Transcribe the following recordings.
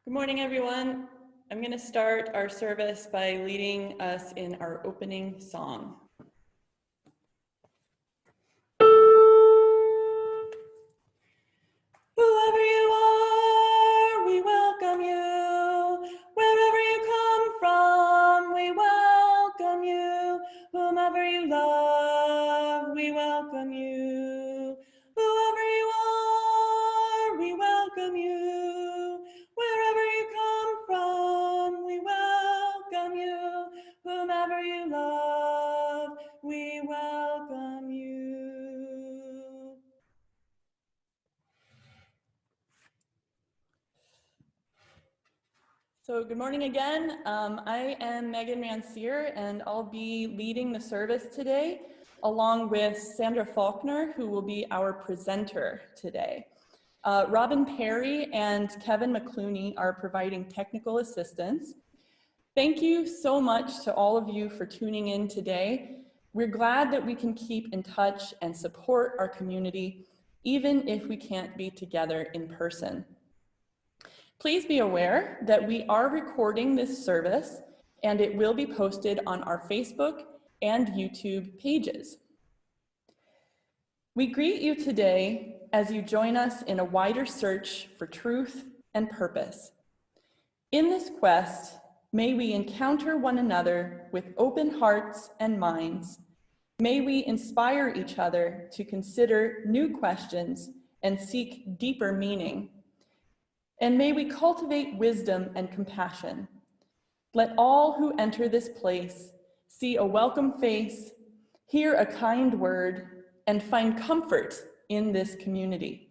Good morning, everyone. I'm going to start our service by leading us in our opening song. Whoever you are, we welcome you. Wherever you come from, we welcome you. Whomever you love, we welcome you. Whoever you are, we welcome you. Wherever you come from, we welcome you. Whomever you love, we welcome you. So good morning again. I am Megan Rancier, and I'll be leading the service today, along with Sandra Faulkner, who will be our presenter today. Robin Perry and Kevin McClooney are providing technical assistance. Thank you so much to all of you for tuning in today. We're glad that we can keep in touch and support our community, even if we can't be together in person. Please be aware that we are recording this service and it will be posted on our Facebook and YouTube pages. We greet you today as you join us in a wider search for truth and purpose. In this quest, may we encounter one another with open hearts and minds. May we inspire each other to consider new questions and seek deeper meaning. And may we cultivate wisdom and compassion. Let all who enter this place see a welcome face, hear a kind word, and find comfort in this community.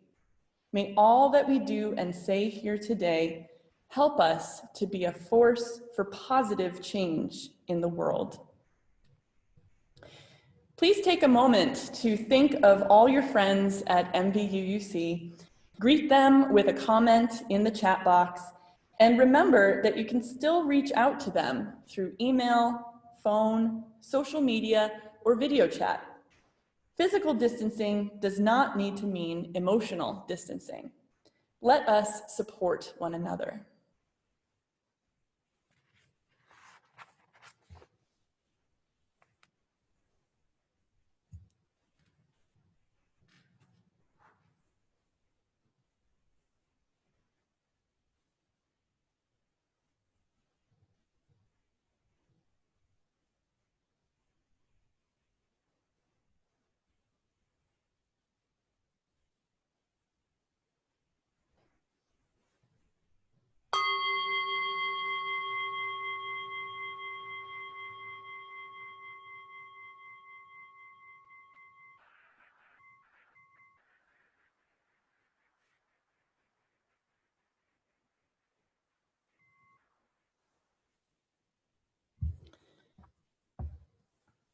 May all that we do and say here today help us to be a force for positive change in the world. Please take a moment to think of all your friends at MVUUC. Greet them with a comment in the chat box, and remember that you can still reach out to them through email, phone, social media, or video chat. Physical distancing does not need to mean emotional distancing. Let us support one another.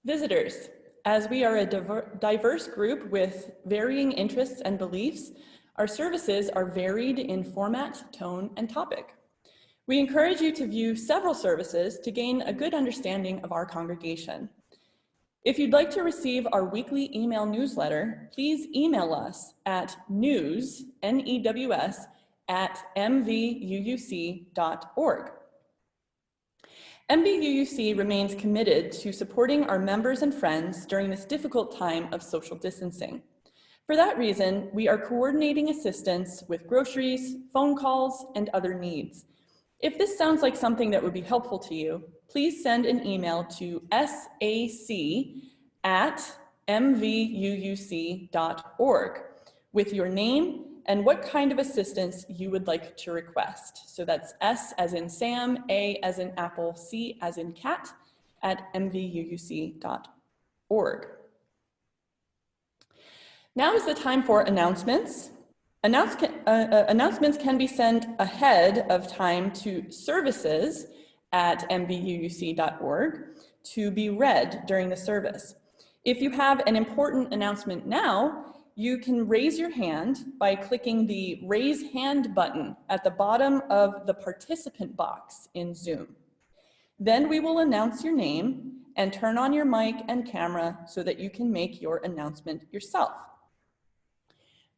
Visitors, as we are a diverse group with varying interests and beliefs, our services are varied in format, tone, and topic. We encourage you to view several services to gain a good understanding of our congregation. If you'd like to receive our weekly email newsletter, please email us at news, N-E-W-S, @mvuuc.org. MVUUC remains committed to supporting our members and friends during this difficult time of social distancing. For that reason, we are coordinating assistance with groceries, phone calls, and other needs. If this sounds like something that would be helpful to you, please send an email to sac@mvuuc.org with your name and what kind of assistance you would like to request. So that's S as in Sam, A as in Apple, C as in cat, @mvuuc.org. Now is the time for announcements. Announcements can be sent ahead of time to services at mvuuc.org to be read during the service. If you have an important announcement now, you can raise your hand by clicking the raise hand button at the bottom of the participant box in Zoom. Then we will announce your name and turn on your mic and camera so that you can make your announcement yourself.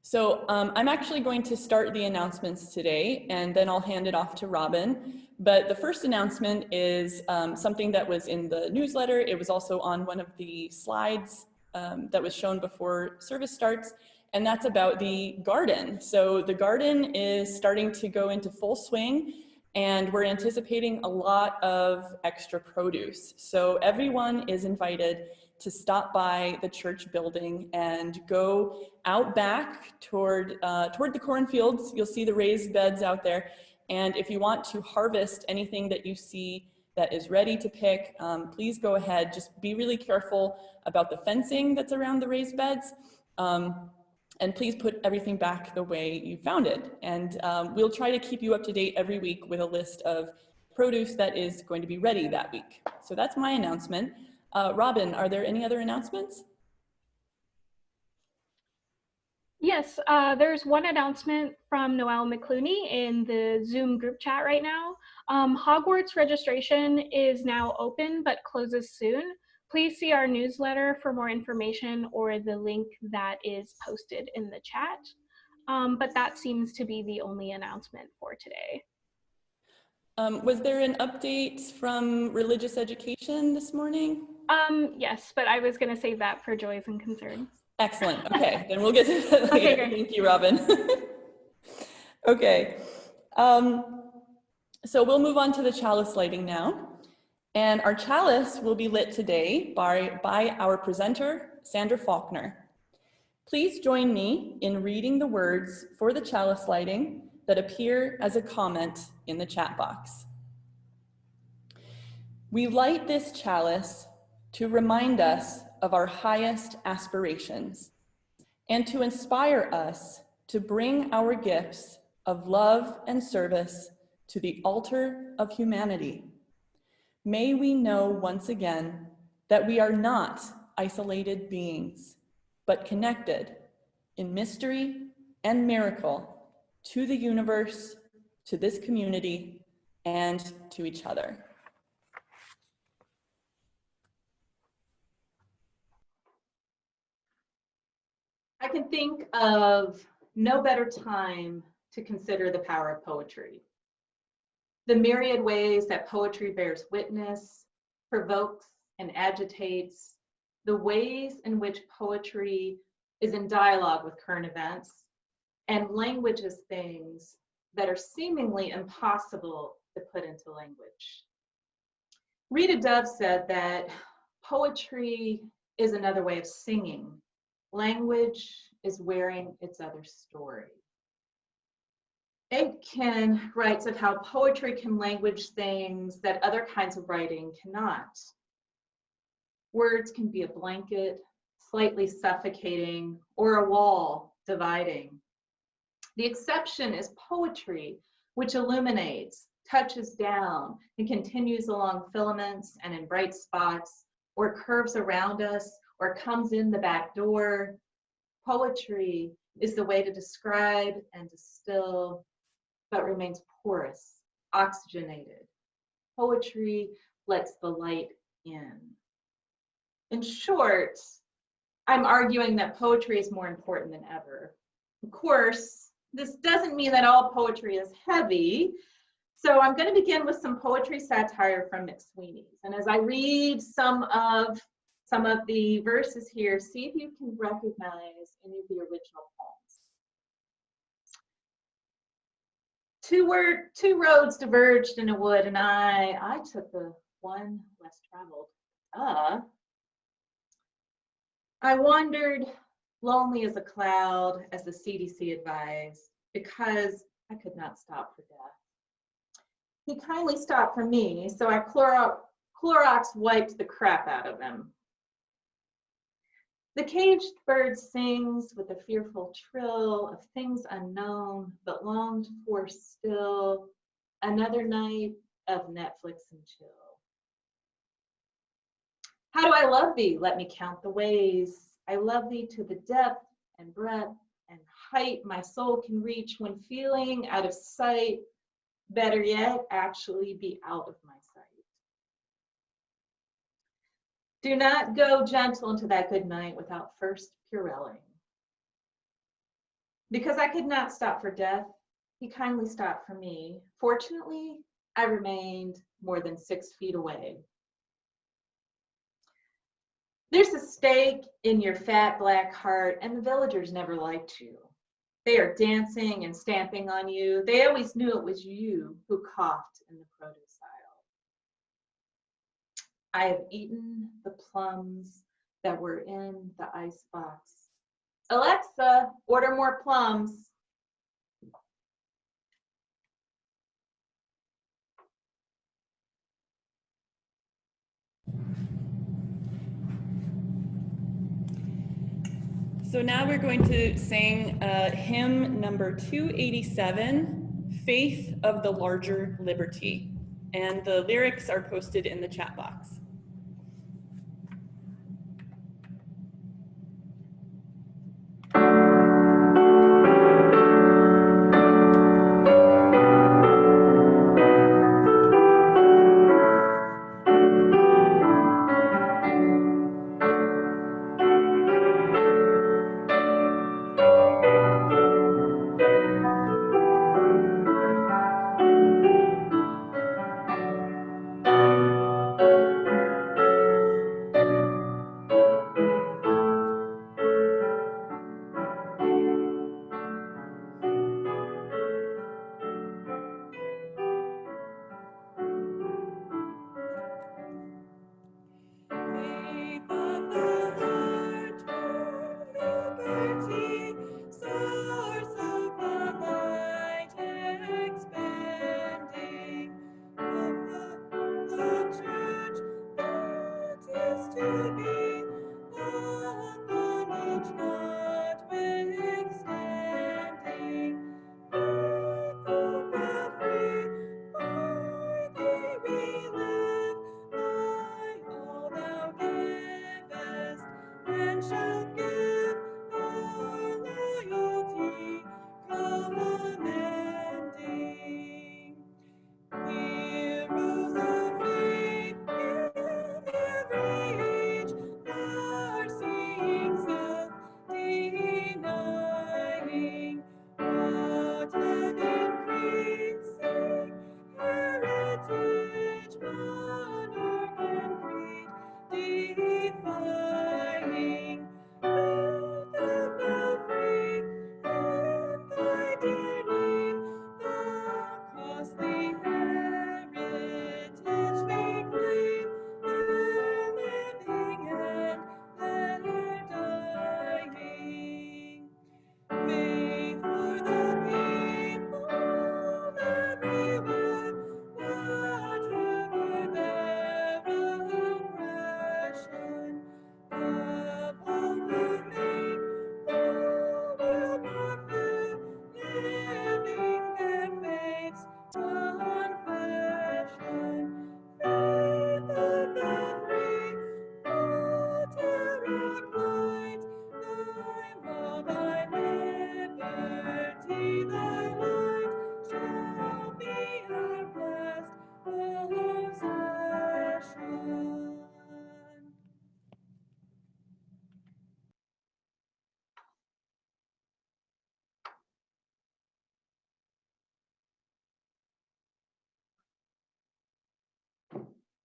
So I'm actually going to start the announcements today, and then I'll hand it off to Robin. But the first announcement is something that was in the newsletter. It was also on one of the slides that was shown before service starts, and that's about the garden. So the garden is starting to go into full swing, and we're anticipating a lot of extra produce. So everyone is invited to stop by the church building and go out back toward the cornfields. You'll see the raised beds out there. And if you want to harvest anything that you see that is ready to pick, please go ahead. Just be really careful about the fencing that's around the raised beds. And please put everything back the way you found it. And we'll try to keep you up to date every week with a list of produce that is going to be ready that week. So that's my announcement. Robin, are there any other announcements? Yes, there's one announcement from Noelle McClooney in the Zoom group chat right now. Hogwarts registration is now open but closes soon. Please see our newsletter for more information or the link that is posted in the chat. But that seems to be the only announcement for today. Was there an update from religious education this morning? Yes, but I was going to save that for joys and concerns. Excellent. Okay, then we'll get to that later. Okay, thank you, Robin. Okay. So we'll move on to the chalice lighting now. And our chalice will be lit today by our presenter, Sandra Faulkner. Please join me in reading the words for the chalice lighting that appear as a comment in the chat box. We light this chalice to remind us of our highest aspirations and to inspire us to bring our gifts of love and service to the altar of humanity. May we know once again that we are not isolated beings, but connected in mystery and miracle to the universe, to this community, and to each other. I can think of no better time to consider the power of poetry. The myriad ways that poetry bears witness, provokes, and agitates, the ways in which poetry is in dialogue with current events, and languages things that are seemingly impossible to put into language. Rita Dove said that poetry is another way of singing. Language is wearing its other story. Atkinson writes of how poetry can language things that other kinds of writing cannot. Words can be a blanket, slightly suffocating, or a wall dividing. The exception is poetry, which illuminates, touches down, and continues along filaments and in bright spots, or curves around us, or comes in the back door. Poetry is the way to describe and distill, but remains porous, oxygenated. Poetry lets the light in. In short, I'm arguing that poetry is more important than ever. Of course, this doesn't mean that all poetry is heavy. So I'm going to begin with some poetry satire from McSweeney's. And as I read some of the verses here, see if you can recognize any of the original poems. Two roads diverged in a wood, and I took the one less traveled. I wandered lonely as a cloud, as the CDC advised, because I could not stop for death. He kindly stopped for me, so I Clorox wiped the crap out of him. The caged bird sings with a fearful trill of things unknown, but longed for still, another night of Netflix and chill. How do I love thee? Let me count the ways. I love thee to the depth and breadth and height my soul can reach when feeling out of sight, better yet, actually be out of my sight. Do not go gentle into that good night without first purelling. Because I could not stop for death, he kindly stopped for me. Fortunately, I remained more than 6 feet away. There's a stake in your fat black heart, and the villagers never liked you. They are dancing and stamping on you. They always knew it was you who coughed in the produce aisle. I have eaten the plums that were in the icebox. Alexa, order more plums. So now we're going to sing hymn number 287, Faith of the Larger Liberty. And the lyrics are posted in the chat box.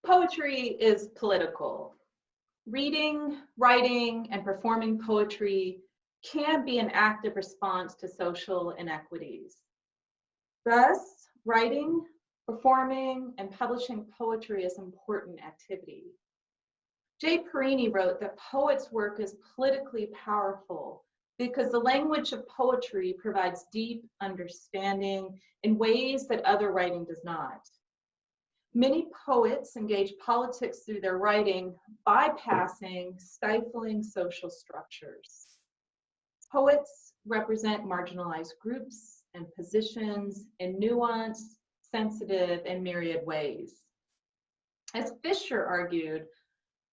Poetry is political. Reading, writing, and performing poetry can be an active response to social inequities. Thus, writing, performing, and publishing poetry is important activity. Jay Perini wrote that poets' work is politically powerful because the language of poetry provides deep understanding in ways that other writing does not. Many poets engage politics through their writing, bypassing stifling social structures. Poets represent marginalized groups and positions in nuanced, sensitive, and myriad ways. As Fisher argued,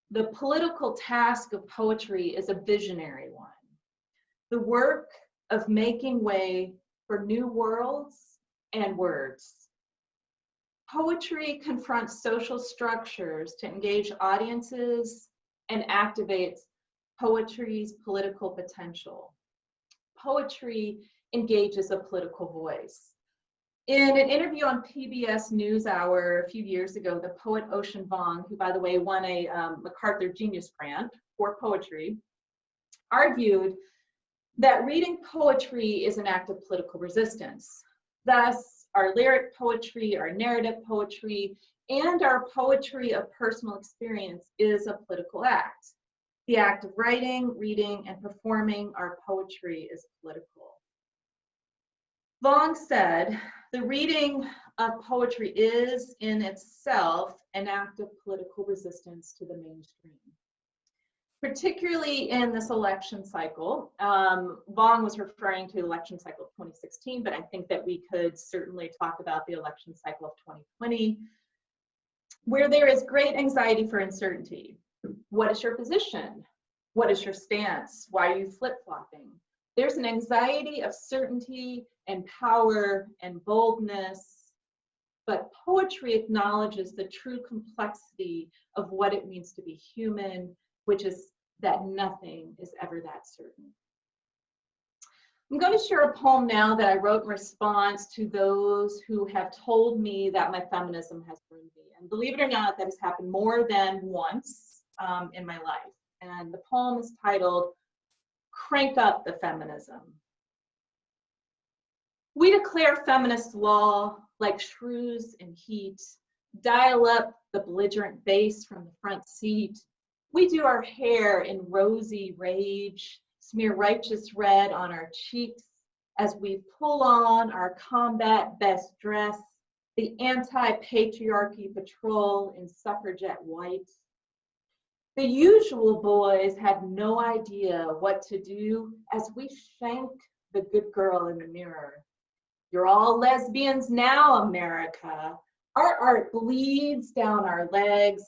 the political task of poetry is a visionary one, the work of making way for new worlds and words. Poetry confronts social structures to engage audiences and activates poetry's political potential. Poetry engages a political voice. In an interview on PBS NewsHour a few years ago, the poet Ocean Vuong, who by the way won a MacArthur Genius Grant for poetry, argued that reading poetry is an act of political resistance. Thus, our lyric poetry, our narrative poetry, and our poetry of personal experience is a political act. The act of writing, reading, and performing our poetry is political. Vuong said, the reading of poetry is in itself an act of political resistance to the mainstream. Particularly in this election cycle, Vuong was referring to the election cycle of 2016, but I think that we could certainly talk about the election cycle of 2020, where there is great anxiety for uncertainty. What is your position? What is your stance? Why are you flip-flopping? There's an anxiety of certainty and power and boldness, but poetry acknowledges the true complexity of what it means to be human, which is that nothing is ever that certain. I'm going to share a poem now that I wrote in response to those who have told me that my feminism has ruined me. And believe it or not, that has happened more than once in my life. And the poem is titled, Crank Up the Feminism. We declare feminist law like shrews in heat, dial up the belligerent bass from the front seat. We do our hair in rosy rage, smear righteous red on our cheeks as we pull on our combat best dress, the anti-patriarchy patrol in suffragette white. The usual boys have no idea what to do as we shank the good girl in the mirror. You're all lesbians now, America. Our art bleeds down our legs,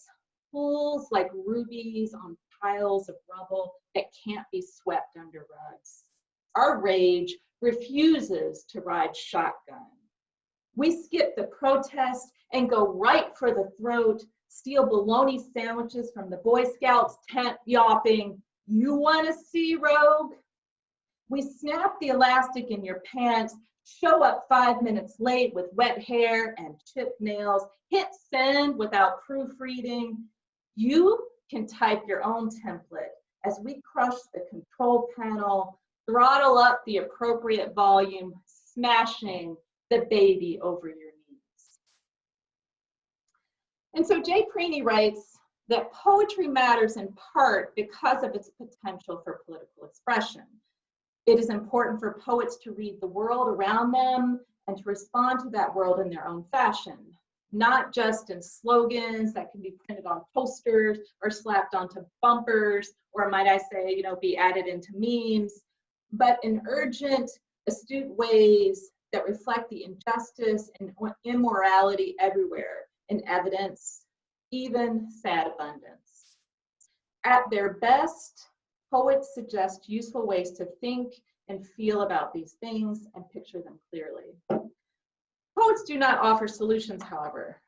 pulls like rubies on piles of rubble that can't be swept under rugs. Our rage refuses to ride shotgun. We skip the protest and go right for the throat, steal bologna sandwiches from the Boy Scouts tent, yawping, you wanna see Rogue? We snap the elastic in your pants, show up 5 minutes late with wet hair and chipped nails, hit send without proofreading. You can type your own template as we crush the control panel, throttle up the appropriate volume, smashing the baby over your knees. And so Jay Preeney writes that poetry matters in part because of its potential for political expression. It is important for poets to read the world around them and to respond to that world in their own fashion, not just in slogans that can be printed on posters or slapped onto bumpers, or might I say, be added into memes, but in urgent, astute ways that reflect the injustice and immorality everywhere in evidence, even sad abundance. At their best, poets suggest useful ways to think and feel about these things and picture them clearly. Poets do not offer solutions, however.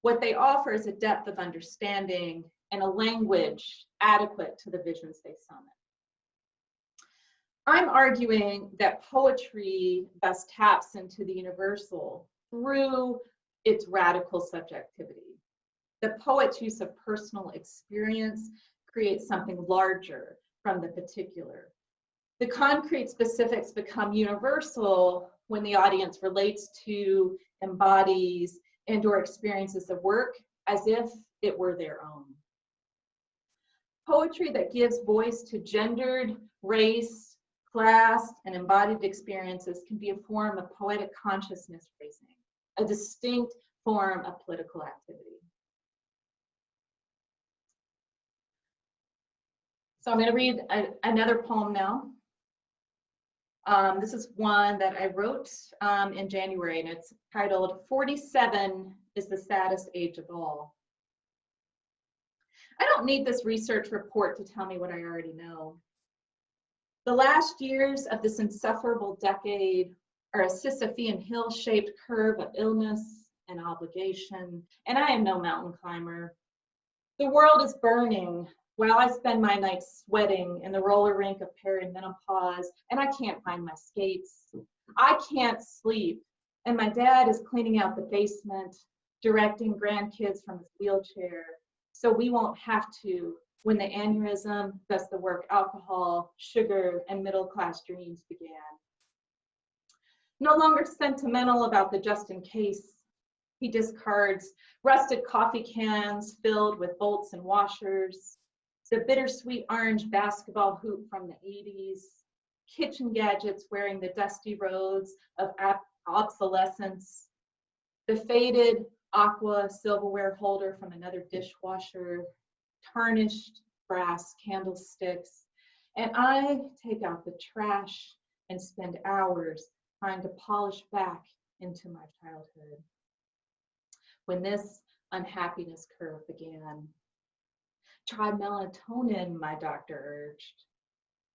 What they offer is a depth of understanding and a language adequate to the visions they summon. I'm arguing that poetry best taps into the universal through its radical subjectivity. The poet's use of personal experience creates something larger from the particular. The concrete specifics become universal when the audience relates to, embodies, and/or experiences the work as if it were their own. Poetry that gives voice to gendered, race, class, and embodied experiences can be a form of poetic consciousness raising, a distinct form of political activity. So I'm going to read another poem now. This is one that I wrote in January, and it's titled, 47 is the Saddest Age of All. I don't need this research report to tell me what I already know. The last years of this insufferable decade are a Sisyphean hill-shaped curve of illness and obligation, and I am no mountain climber. The world is burning while I spend my nights sweating in the roller rink of perimenopause, and I can't find my skates. I can't sleep, and my dad is cleaning out the basement, directing grandkids from his wheelchair, so we won't have to when the aneurysm does the work alcohol, sugar, and middle-class dreams began. No longer sentimental about the just in case, he discards rusted coffee cans filled with bolts and washers, the bittersweet orange basketball hoop from the 80s, kitchen gadgets wearing the dusty roads of obsolescence, the faded aqua silverware holder from another dishwasher, tarnished brass candlesticks, and I take out the trash and spend hours trying to polish back into my childhood. When this unhappiness curve began, try melatonin, my doctor urged.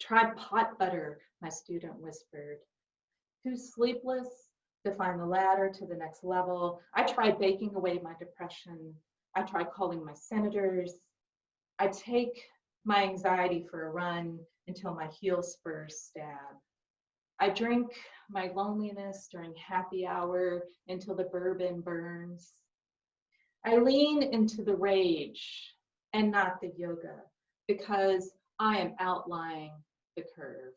Try pot butter, my student whispered. Too sleepless to find the ladder to the next level, I tried baking away my depression. I tried calling my senators. I take my anxiety for a run until my heel spurs stab. I drink my loneliness during happy hour until the bourbon burns. I lean into the rage and not the yoga because I am outlying the curve.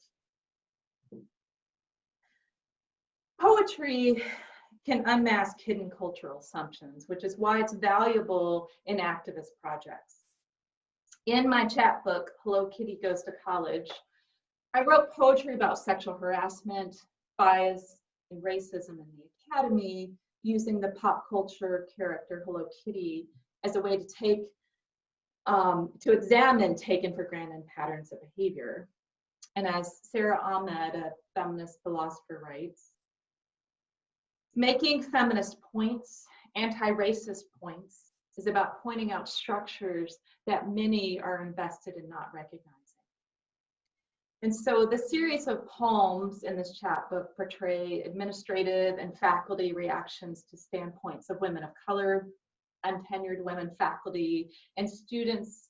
Poetry can unmask hidden cultural assumptions, which is why it's valuable in activist projects. In my chapbook, Hello Kitty Goes to College, I wrote poetry about sexual harassment, bias, and racism in the academy, using the pop culture character Hello Kitty as a way to examine taken for granted patterns of behavior. And as Sarah Ahmed, a feminist philosopher, writes, making feminist points, anti-racist points, is about pointing out structures that many are invested in not recognizing. And so the series of poems in this chapbook portray administrative and faculty reactions to standpoints of women of color, untenured women faculty, and students'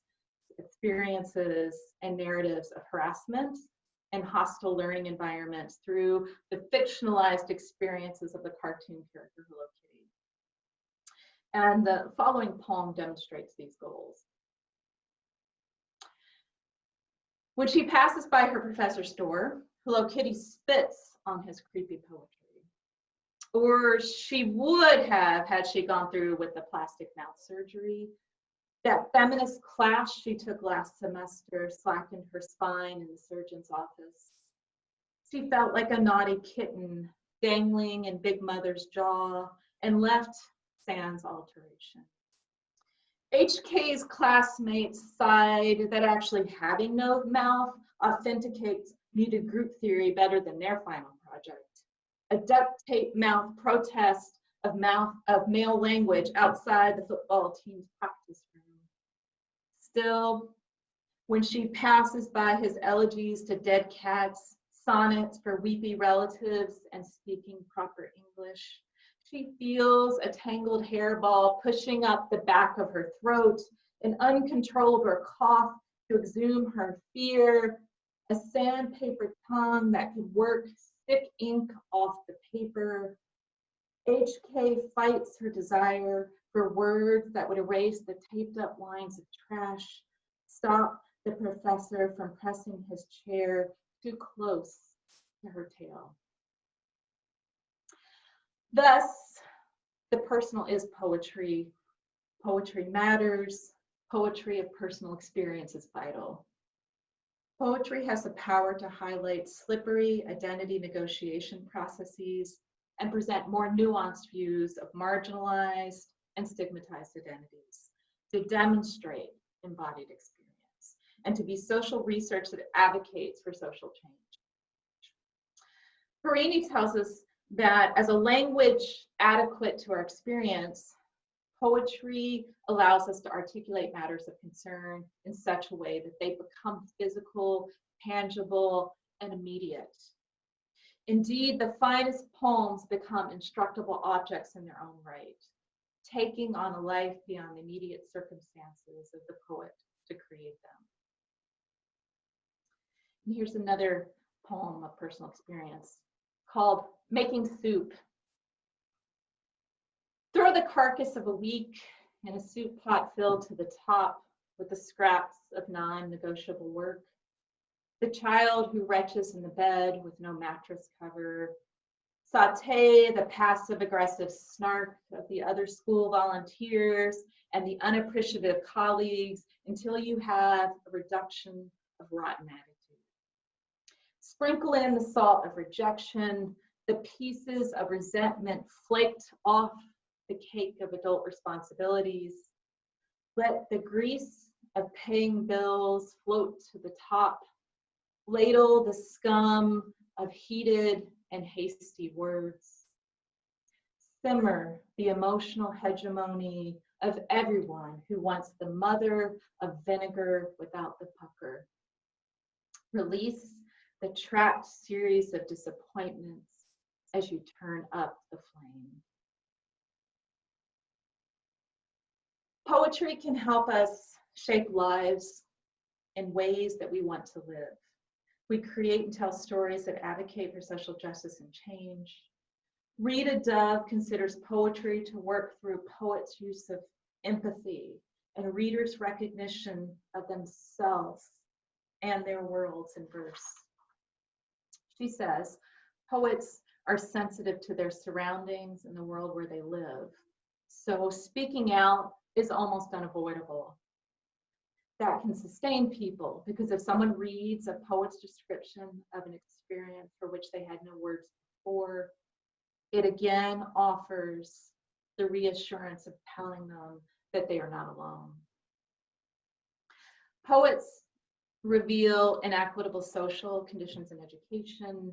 experiences and narratives of harassment and hostile learning environments through the fictionalized experiences of the cartoon character Hello Kitty. And the following poem demonstrates these goals. When she passes by her professor's door, Hello Kitty spits on his creepy poetry. Or she would have had she gone through with the plastic mouth surgery. That feminist class she took last semester slackened her spine in the surgeon's office. She felt like a naughty kitten dangling in Big Mother's jaw and left sans alteration. HK's classmates sighed that actually having no mouth authenticates muted group theory better than their final project. A duct tape mouth protest of male language outside the football team's practice room. Still, when she passes by his elegies to dead cats, sonnets for weepy relatives, and speaking proper English, she feels a tangled hairball pushing up the back of her throat, an uncontrollable cough to exhume her fear, a sandpaper tongue that could work thick ink off the paper. HK fights her desire for words that would erase the taped up lines of trash, stop the professor from pressing his chair too close to her tail. Thus, the personal is poetry. Poetry matters. Poetry of personal experience is vital. Poetry has the power to highlight slippery identity negotiation processes and present more nuanced views of marginalized and stigmatized identities, to demonstrate embodied experience, and to be social research that advocates for social change. Perini tells us that as a language adequate to our experience, poetry allows us to articulate matters of concern in such a way that they become physical, tangible, and immediate. Indeed, the finest poems become instructable objects in their own right, taking on a life beyond the immediate circumstances of the poet to create them. And here's another poem of personal experience called Making Soup. Throw the carcass of a week in a soup pot filled to the top with the scraps of non-negotiable work. The child who retches in the bed with no mattress cover. Saute the passive-aggressive snark of the other school volunteers and the unappreciative colleagues until you have a reduction of rotten attitude. Sprinkle in the salt of rejection, the pieces of resentment flaked off the cake of adult responsibilities. Let the grease of paying bills float to the top. Ladle the scum of heated and hasty words. Simmer the emotional hegemony of everyone who wants the mother of vinegar without the pucker. Release the trapped series of disappointments as you turn up the flame. Poetry can help us shape lives in ways that we want to live. We create and tell stories that advocate for social justice and change. Rita Dove considers poetry to work through poets' use of empathy and readers' recognition of themselves and their worlds in verse. She says, poets are sensitive to their surroundings and the world where they live. So speaking out is almost unavoidable. That can sustain people, because if someone reads a poet's description of an experience for which they had no words before, it again offers the reassurance of telling them that they are not alone. Poets reveal inequitable social conditions in education,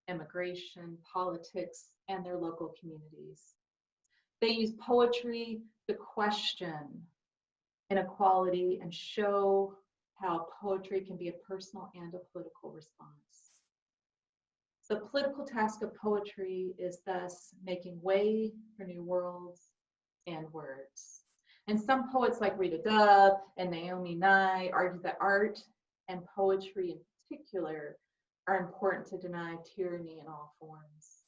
immigration, politics, and their local communities. They use poetry to question inequality and show how poetry can be a personal and a political response. The political task of poetry is thus making way for new worlds and words. And some poets like Rita Dove and Naomi Nye argue that art and poetry in particular are important to deny tyranny in all forms.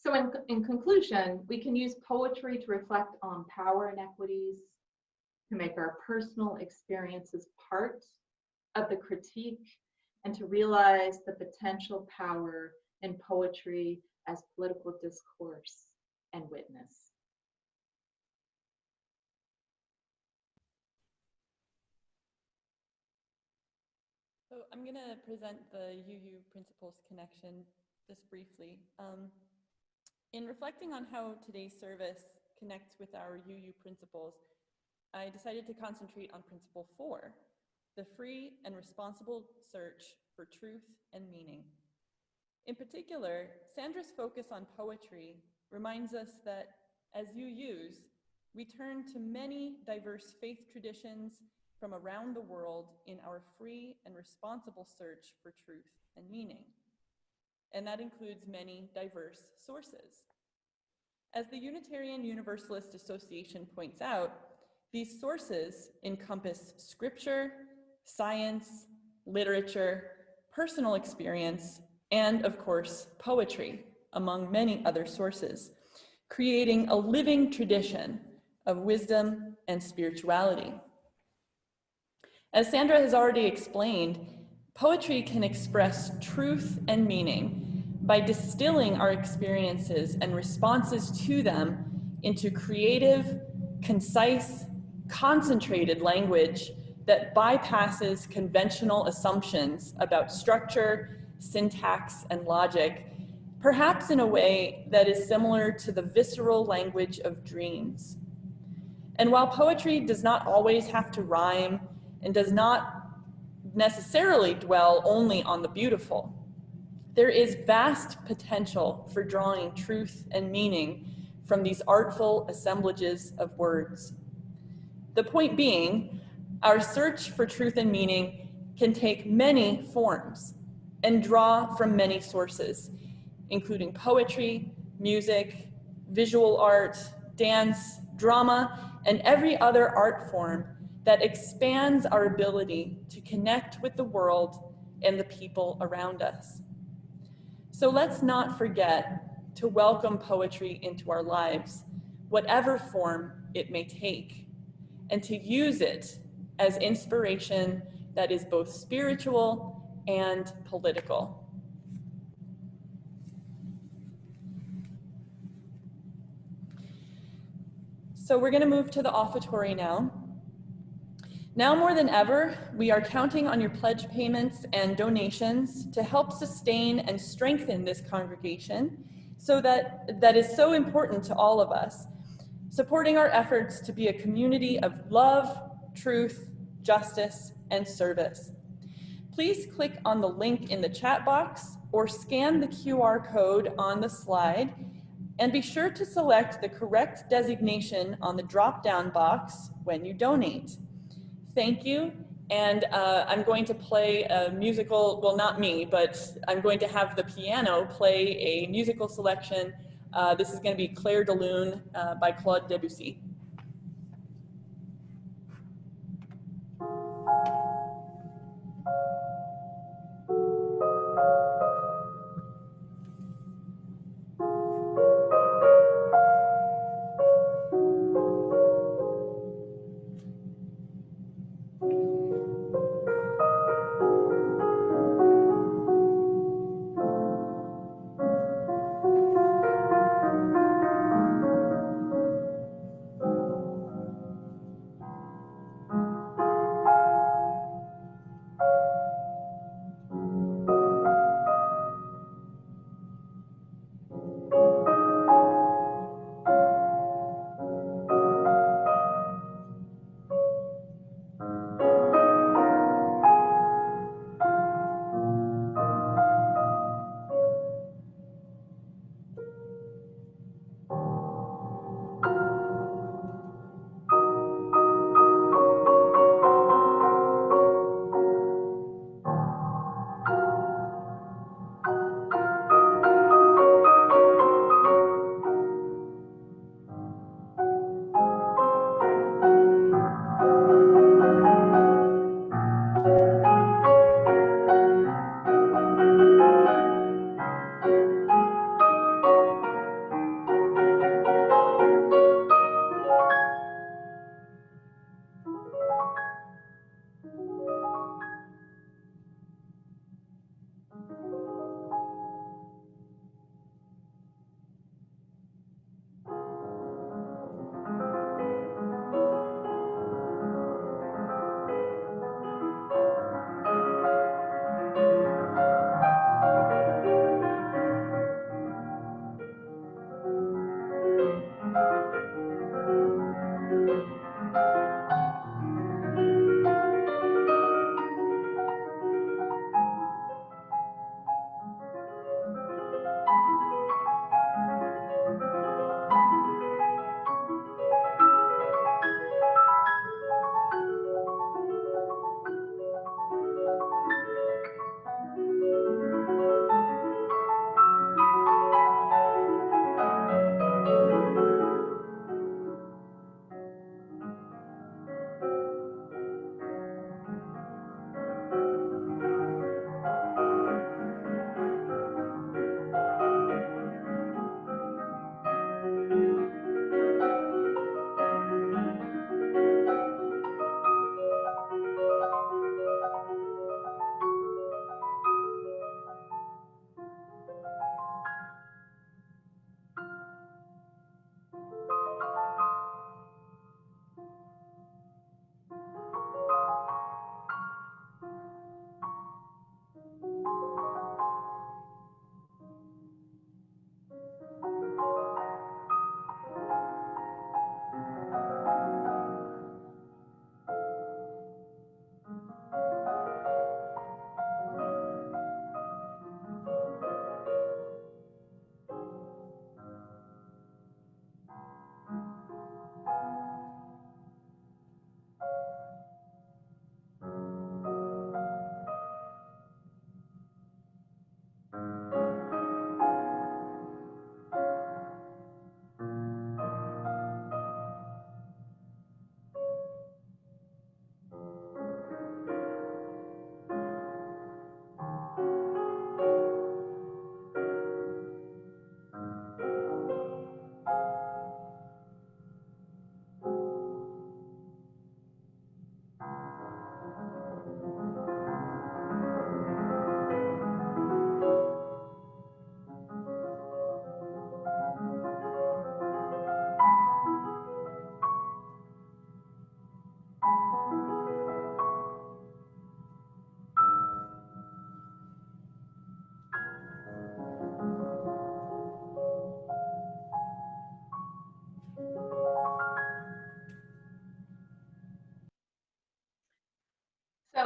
So in conclusion, we can use poetry to reflect on power inequities, to make our personal experiences part of the critique, and to realize the potential power in poetry as political discourse and witness. So I'm going to present the UU Principles connection just briefly. In reflecting on how today's service connects with our UU principles, I decided to concentrate on Principle 4, the free and responsible search for truth and meaning. In particular, Sandra's focus on poetry reminds us that as UUs, we turn to many diverse faith traditions from around the world in our free and responsible search for truth and meaning. And that includes many diverse sources. As the Unitarian Universalist Association points out, these sources encompass scripture, science, literature, personal experience, and of course, poetry, among many other sources, creating a living tradition of wisdom and spirituality. As Sandra has already explained, poetry can express truth and meaning by distilling our experiences and responses to them into creative, concise, concentrated language that bypasses conventional assumptions about structure, syntax, and logic, perhaps in a way that is similar to the visceral language of dreams. And while poetry does not always have to rhyme and does not necessarily dwell only on the beautiful, there is vast potential for drawing truth and meaning from these artful assemblages of words. The point being, our search for truth and meaning can take many forms and draw from many sources, including poetry, music, visual art, dance, drama, and every other art form that expands our ability to connect with the world and the people around us. So let's not forget to welcome poetry into our lives, whatever form it may take, and to use it as inspiration that is both spiritual and political. So we're going to move to the offertory now. Now more than ever, we are counting on your pledge payments and donations to help sustain and strengthen this congregation so that is so important to all of us, supporting our efforts to be a community of love, truth, justice, and service. Please click on the link in the chat box or scan the QR code on the slide, and be sure to select the correct designation on the drop-down box when you donate. Thank you, and I'm going to play a musical, well, not me, but I'm going to have the piano play a musical selection. This is going to be Claire Delune by Claude Debussy.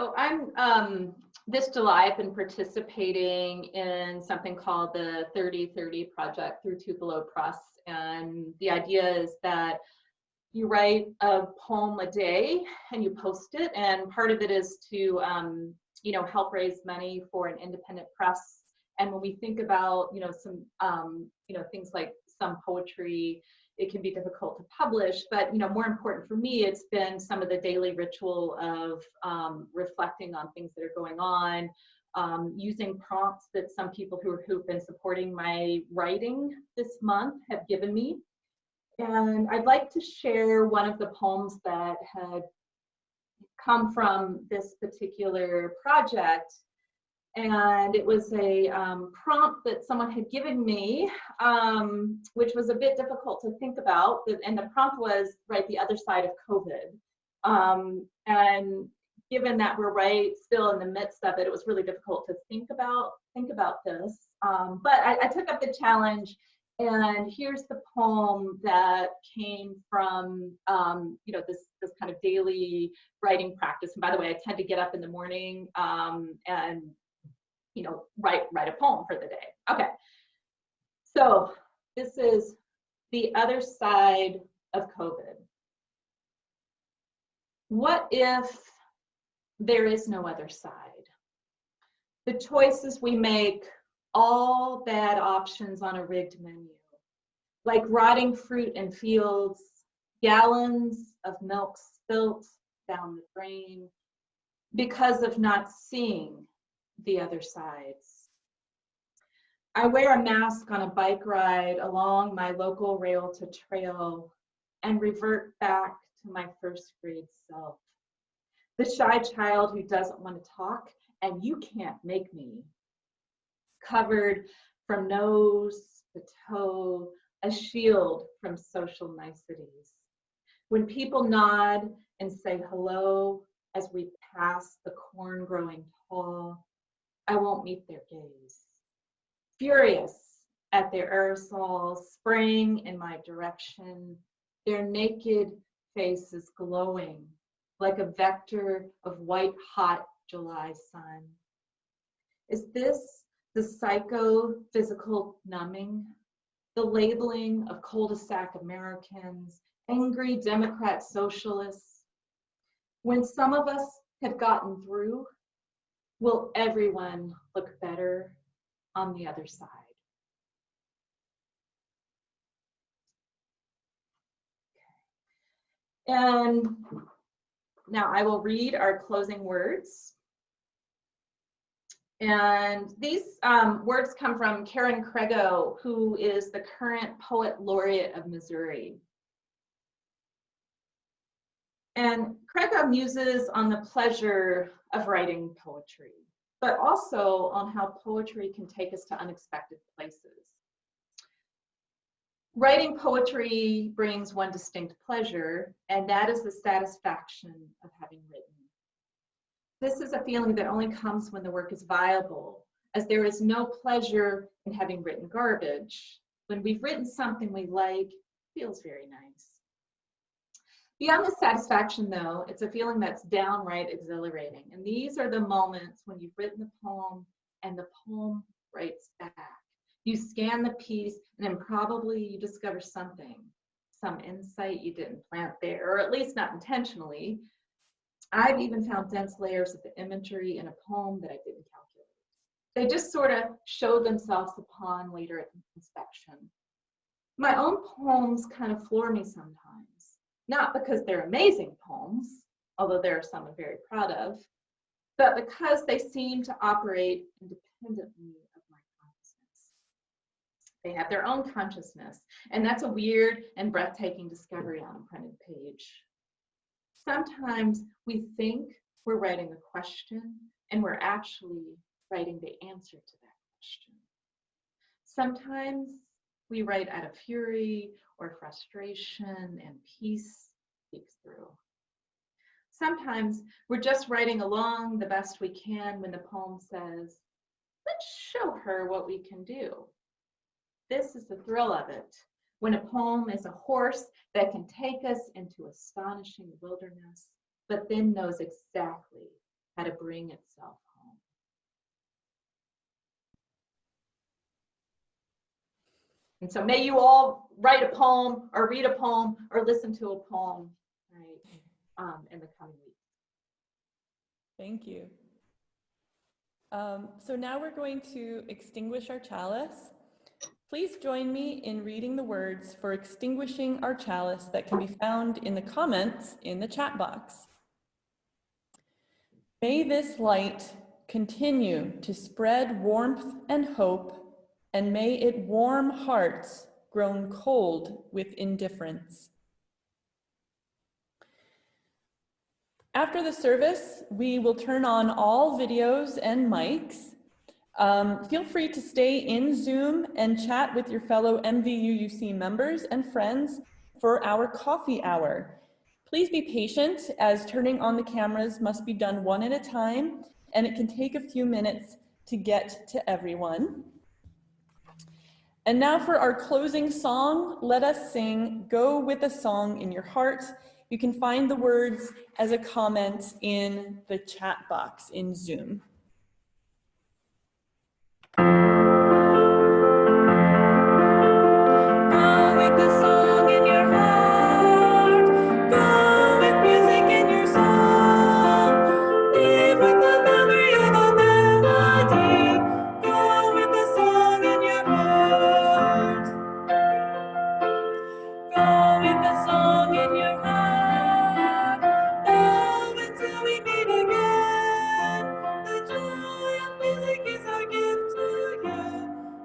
So I'm this July I've been participating in something called the 30/30 project through Tupelo Press, and the idea is that you write a poem a day and you post it, and part of it is to help raise money for an independent press. And when we think about some things like some poetry, it can be difficult to publish, but more important for me, it's been some of the daily ritual of reflecting on things that are going on, using prompts that some people who've been supporting my writing this month have given me. And I'd like to share one of the poems that had come from this particular project. And it was a prompt that someone had given me, which was a bit difficult to think about. And the prompt was, write the other side of COVID. And given that we're still in the midst of it, it was really difficult to think about this. But I took up the challenge, and here's the poem that came from this kind of daily writing practice. And by the way, I tend to get up in the morning and write a poem for the day. Okay, so this is the other side of COVID. What if there is no other side? The choices we make, all bad options on a rigged menu, like rotting fruit in fields, gallons of milk spilt down the drain because of not seeing the other sides. I wear a mask on a bike ride along my local rail to trail and revert back to my first grade self. The shy child who doesn't want to talk, and you can't make me. Covered from nose to toe, a shield from social niceties. When people nod and say hello as we pass the corn growing tall, I won't meet their gaze. Furious at their aerosols spraying in my direction, their naked faces glowing like a vector of white-hot July sun. Is this the psychophysical numbing, the labeling of cul-de-sac Americans, angry Democrat socialists? When some of us have gotten through, will everyone look better on the other side? And now I will read our closing words. And these words come from Karen Crego, who is the current Poet Laureate of Missouri. And Crego muses on the pleasure of writing poetry, but also on how poetry can take us to unexpected places. Writing poetry brings one distinct pleasure, and that is the satisfaction of having written. This is a feeling that only comes when the work is viable, as there is no pleasure in having written garbage. When we've written something we like, it feels very nice. Beyond the satisfaction, though, it's a feeling that's downright exhilarating. And these are the moments when you've written the poem and the poem writes back. You scan the piece, and then probably you discover something, some insight you didn't plant there, or at least not intentionally. I've even found dense layers of the imagery in a poem that I didn't calculate. They just sort of show themselves upon later inspection. My own poems kind of floor me sometimes, not because they're amazing poems, although there are some I'm very proud of, but because they seem to operate independently of my consciousness. They have their own consciousness, and that's a weird and breathtaking discovery on a printed page. Sometimes we think we're writing a question, and we're actually writing the answer to that question. Sometimes we write out of fury or frustration, and peace speaks through. Sometimes we're just writing along the best we can when the poem says, let's show her what we can do. This is the thrill of it, when a poem is a horse that can take us into astonishing wilderness, but then knows exactly how to bring itself home. And so may you all write a poem or read a poem or listen to a poem, right, in the coming weeks. Thank you. So now we're going to extinguish our chalice. Please join me in reading the words for extinguishing our chalice that can be found in the comments in the chat box. May this light continue to spread warmth and hope, and may it warm hearts grown cold with indifference. After the service, we will turn on all videos and mics. Feel free to stay in Zoom and chat with your fellow MVUUC members and friends for our coffee hour. Please be patient, as turning on the cameras must be done one at a time, and it can take a few minutes to get to everyone. And now for our closing song, let us sing Go With a Song in Your Heart. You can find the words as a comment in the chat box in Zoom. Go with the song in your heart. Go with music in your soul. Live with the memory of a melody. Go with the song in your heart. Go with the song in your heart. Oh, until we meet again. The joy of music is our gift to you.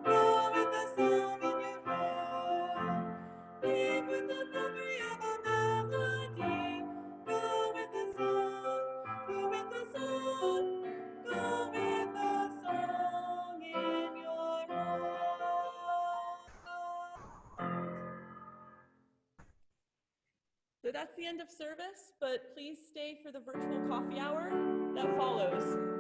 Go with the song in your heart. Live with the memory of a melody. Go with the song. Go with the song. Go with the song in your heart. So that's the end of service, but please stay for the virtual coffee hour that follows.